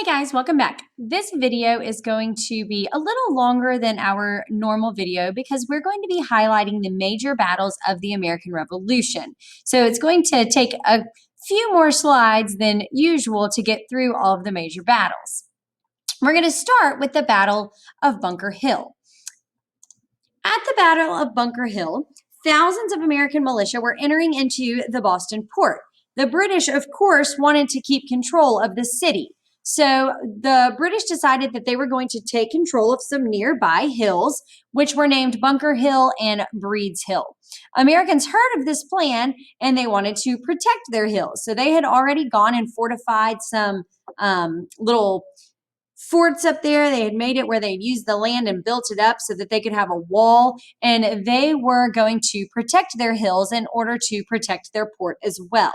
Hey guys, welcome back. This video is going to be a little longer than our normal video because we're going to be highlighting the major battles of the American Revolution. So it's going to take a few more slides than usual to get through all of the major battles. We're going to start with the Battle of Bunker Hill. At the Battle of Bunker Hill, thousands of American militia were entering into the Boston port. The British, of course, wanted to keep control of the city. So the British decided that they were going to take control of some nearby hills, which were named Bunker Hill and Breed's Hill. Americans heard of this plan and they wanted to protect their hills. So they had already gone and fortified some little forts up there. They had made it where they'd used the land and built it up so that they could have a wall, and they were going to protect their hills in order to protect their port as well.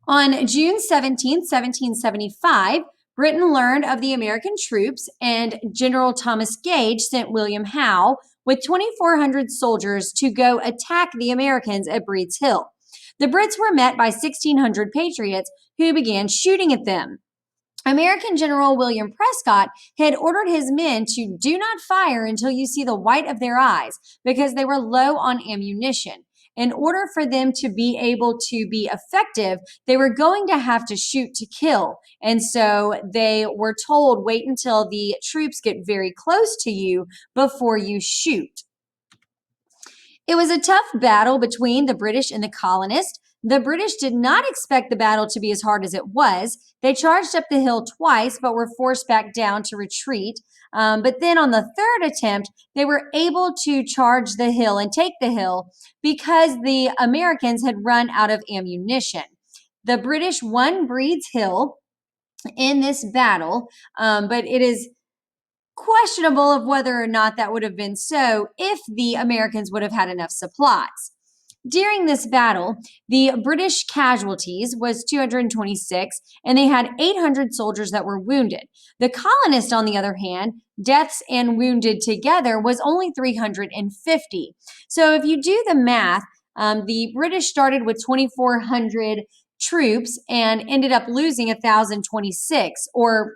On June 17, 1775, Britain learned of the American troops, and General Thomas Gage sent William Howe with 2,400 soldiers to go attack the Americans at Breed's Hill. The Brits were met by 1,600 patriots who began shooting at them. American General William Prescott had ordered his men to do not fire until you see the white of their eyes because they were low on ammunition. In order for them to be able to be effective, they were going to have to shoot to kill. And so they were told, wait until the troops get very close to you before you shoot. It was a tough battle between the British and the colonists. The British did not expect the battle to be as hard as it was. They charged up the hill twice, but were forced back down to retreat. But then on the third attempt, they were able to charge the hill and take the hill because the Americans had run out of ammunition. The British won Breed's Hill in this battle, but it is questionable of whether or not that would have been so if the Americans would have had enough supplies. During this battle, the British casualties was 226, and they had 800 soldiers that were wounded. The colonists, on the other hand, deaths and wounded together was only 350. So if you do the math, the British started with 2,400 troops and ended up losing 1,026, or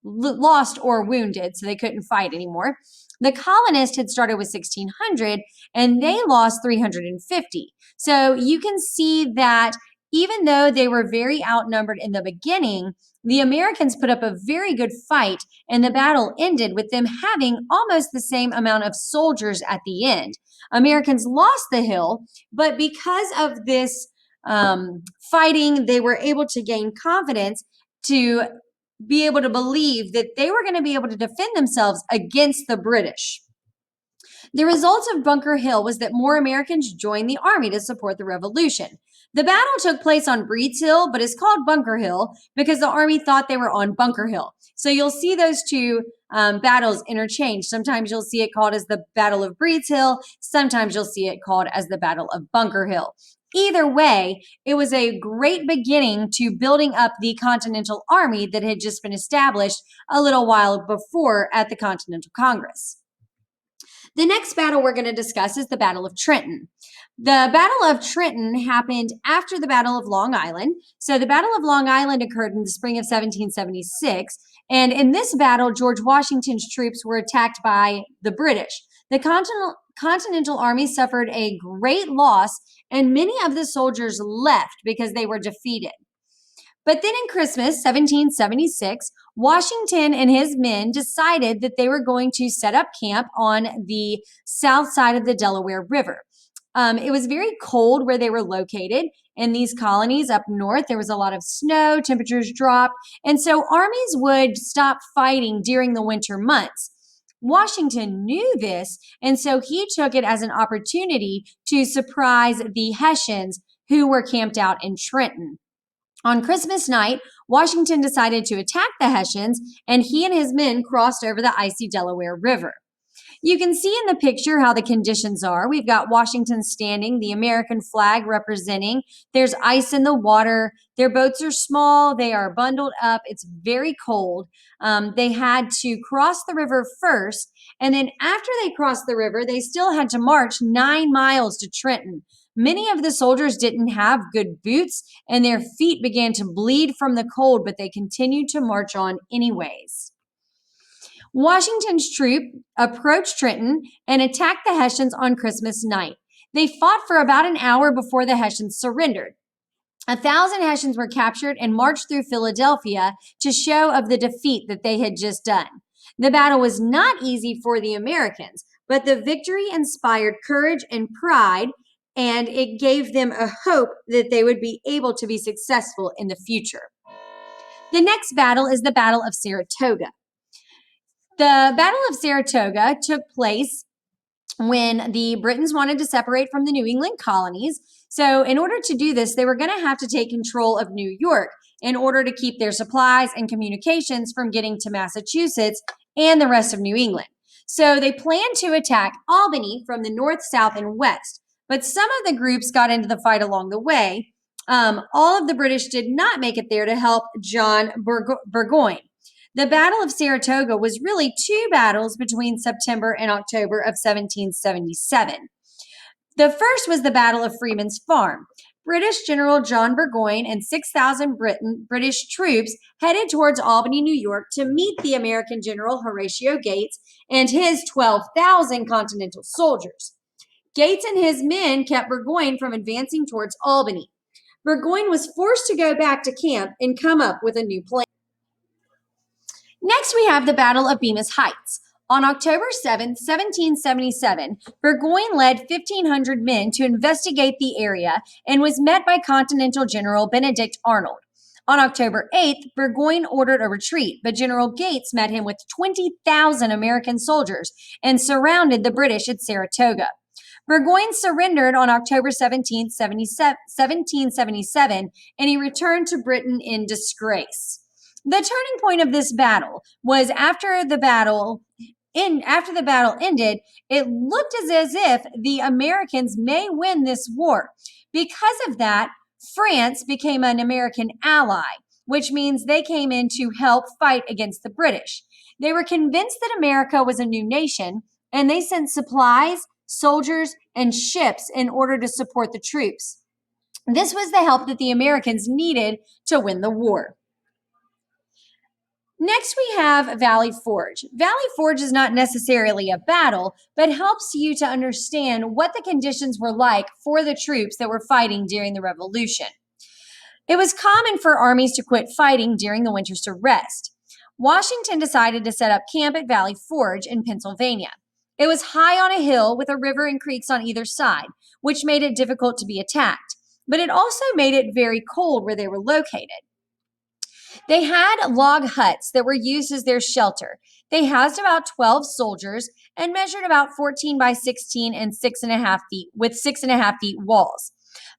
lost or wounded, so they couldn't fight anymore. The colonists had started with 1,600 and they lost 350. So you can see that even though they were very outnumbered in the beginning, the Americans put up a very good fight, and the battle ended with them having almost the same amount of soldiers at the end. Americans lost the hill, but because of this fighting, they were able to gain confidence to be able to believe that they were going to be able to defend themselves against the British. The result of Bunker Hill was that more Americans joined the army to support the revolution. The battle took place on Breed's Hill, but is called Bunker Hill because the army thought they were on Bunker Hill. So you'll see those two battles interchange. Sometimes you'll see it called as the Battle of Breed's Hill. Sometimes you'll see it called as the Battle of Bunker Hill. Either way, it was a great beginning to building up the Continental Army that had just been established a little while before at the Continental Congress. The next battle we're going to discuss is the Battle of Trenton. The Battle of Trenton happened after the Battle of Long Island. So the Battle of Long Island occurred in the spring of 1776. And in this battle, George Washington's troops were attacked by the British. The Continental Army suffered a great loss, and many of the soldiers left because they were defeated. But then in Christmas 1776, Washington and his men decided that they were going to set up camp on the south side of the Delaware River. It was very cold where they were located in these colonies up north. There was a lot of snow, temperatures dropped, and so armies would stop fighting during the winter months. Washington knew this, and so he took it as an opportunity to surprise the Hessians who were camped out in Trenton. On Christmas night, Washington decided to attack the Hessians, and he and his men crossed over the icy Delaware River. You can see in the picture how the conditions are. We've got Washington standing, the American flag representing. There's ice in the water. Their boats are small. They are bundled up. It's very cold. They had to cross the river first, and then after they crossed the river, they still had to march 9 miles to Trenton. Many of the soldiers didn't have good boots, and their feet began to bleed from the cold, but they continued to march on anyways. Washington's troop approached Trenton and attacked the Hessians on Christmas night. They fought for about an hour before the Hessians surrendered. 1,000 Hessians were captured and marched through Philadelphia to show of the defeat that they had just done. The battle was not easy for the Americans, but the victory inspired courage and pride, and it gave them a hope that they would be able to be successful in the future. The next battle is the Battle of Saratoga. The Battle of Saratoga took place when the Britons wanted to separate from the New England colonies. So in order to do this, they were going to have to take control of New York in order to keep their supplies and communications from getting to Massachusetts and the rest of New England. So they planned to attack Albany from the north, south, and west. But some of the groups got into the fight along the way. All of the British did not make it there to help John Burgoyne. The Battle of Saratoga was really two battles between September and October of 1777. The first was the Battle of Freeman's Farm. British General John Burgoyne and 6,000 British troops headed towards Albany, New York to meet the American General Horatio Gates and his 12,000 Continental soldiers. Gates and his men kept Burgoyne from advancing towards Albany. Burgoyne was forced to go back to camp and come up with a new plan. Next, we have the Battle of Bemis Heights. On October 7, 1777, Burgoyne led 1,500 men to investigate the area and was met by Continental General Benedict Arnold. On October 8th, Burgoyne ordered a retreat, but General Gates met him with 20,000 American soldiers and surrounded the British at Saratoga. Burgoyne surrendered on October 17, 1777, and he returned to Britain in disgrace. The turning point of this battle was after the battle ended, it looked as if the Americans may win this war. Because of that, France became an American ally, which means they came in to help fight against the British. They were convinced that America was a new nation, and they sent supplies, soldiers, and ships in order to support the troops. This was the help that the Americans needed to win the war. Next, we have Valley Forge. Valley Forge is not necessarily a battle, but helps you to understand what the conditions were like for the troops that were fighting during the Revolution. It was common for armies to quit fighting during the winters to rest. Washington decided to set up camp at Valley Forge in Pennsylvania. It was high on a hill with a river and creeks on either side, which made it difficult to be attacked, but it also made it very cold where they were located. They had log huts that were used as their shelter. They housed about 12 soldiers and measured about 14 by 16 and 6.5 feet with 6.5 feet walls.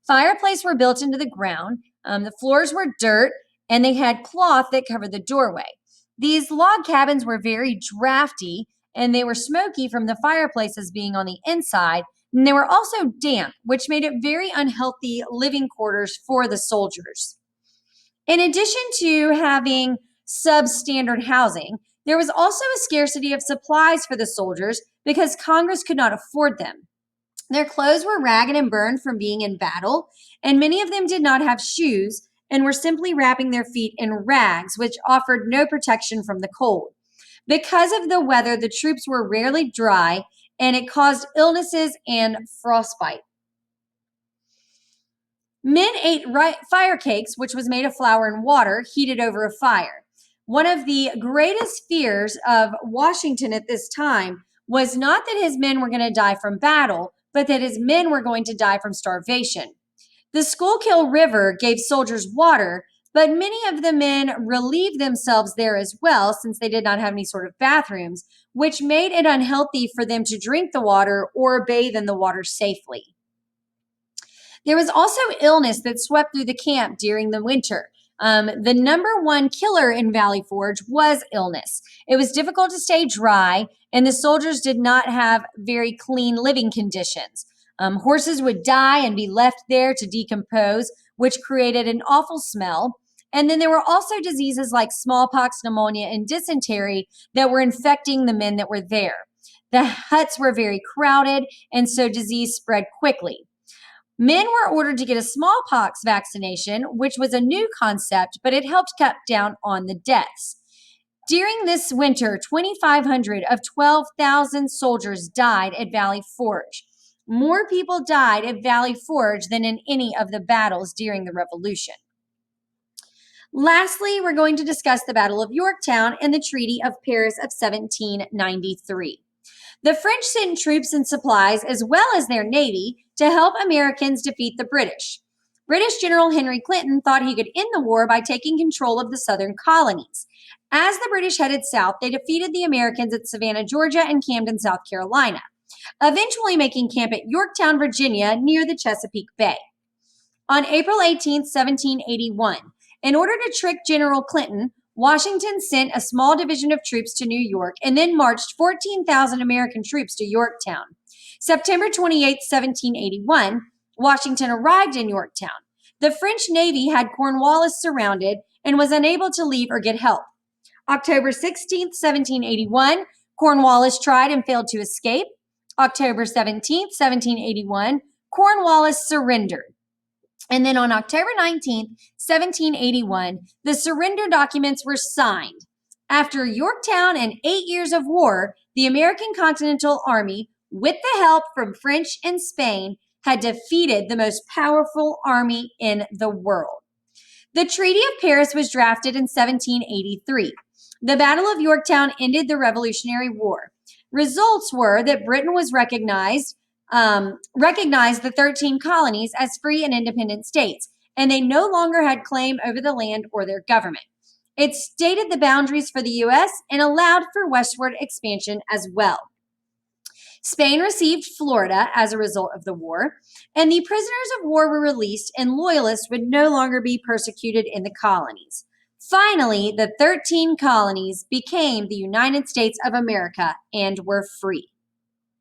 Fireplaces were built into the ground. The floors were dirt, and they had cloth that covered the doorway. These log cabins were very drafty, and they were smoky from the fireplaces being on the inside, and they were also damp, which made it very unhealthy living quarters for the soldiers. In addition to having substandard housing, there was also a scarcity of supplies for the soldiers because Congress could not afford them. Their clothes were ragged and burned from being in battle, and many of them did not have shoes and were simply wrapping their feet in rags, which offered no protection from the cold. Because of the weather, the troops were rarely dry, and it caused illnesses and frostbite. Men ate fire cakes, which was made of flour and water heated over a fire. One of the greatest fears of Washington at this time was not that his men were going to die from battle, but that his men were going to die from starvation. The Schuylkill River gave soldiers water, but many of the men relieved themselves there as well, since they did not have any sort of bathrooms, which made it unhealthy for them to drink the water or bathe in the water safely. There was also illness that swept through the camp during the winter. The number one killer in Valley Forge was illness. It was difficult to stay dry, and the soldiers did not have very clean living conditions. Horses would die and be left there to decompose, which created an awful smell. And then there were also diseases like smallpox, pneumonia, and dysentery that were infecting the men that were there. The huts were very crowded, and so disease spread quickly. Men were ordered to get a smallpox vaccination, which was a new concept, but it helped cut down on the deaths. During this winter, 2,500 of 12,000 soldiers died at Valley Forge. More people died at Valley Forge than in any of the battles during the Revolution. Lastly, we're going to discuss the Battle of Yorktown and the Treaty of Paris of 1793. The French sent troops and supplies, as well as their navy, to help Americans defeat the British. British General Henry Clinton thought he could end the war by taking control of the southern colonies. As the British headed south, they defeated the Americans at Savannah, Georgia, and Camden, South Carolina, eventually making camp at Yorktown, Virginia, near the Chesapeake Bay. On April 18, 1781, in order to trick General Clinton, Washington sent a small division of troops to New York and then marched 14,000 American troops to Yorktown. September 28, 1781, Washington arrived in Yorktown. The French Navy had Cornwallis surrounded and was unable to leave or get help. October 16, 1781, Cornwallis tried and failed to escape. October 17, 1781, Cornwallis surrendered. And then on October 19, 1781, the surrender documents were signed. After Yorktown and 8 years of war, the American Continental Army, with the help from French and Spain, had defeated the most powerful army in the world. The Treaty of Paris was drafted in 1783. The Battle of Yorktown ended the Revolutionary War. Results were that Britain was recognized the 13 colonies as free and independent states, and they no longer had claim over the land or their government. It stated the boundaries for the U.S. and allowed for westward expansion as well. Spain received Florida as a result of the war, and the prisoners of war were released, and loyalists would no longer be persecuted in the colonies. Finally, the 13 colonies became the United States of America and were free.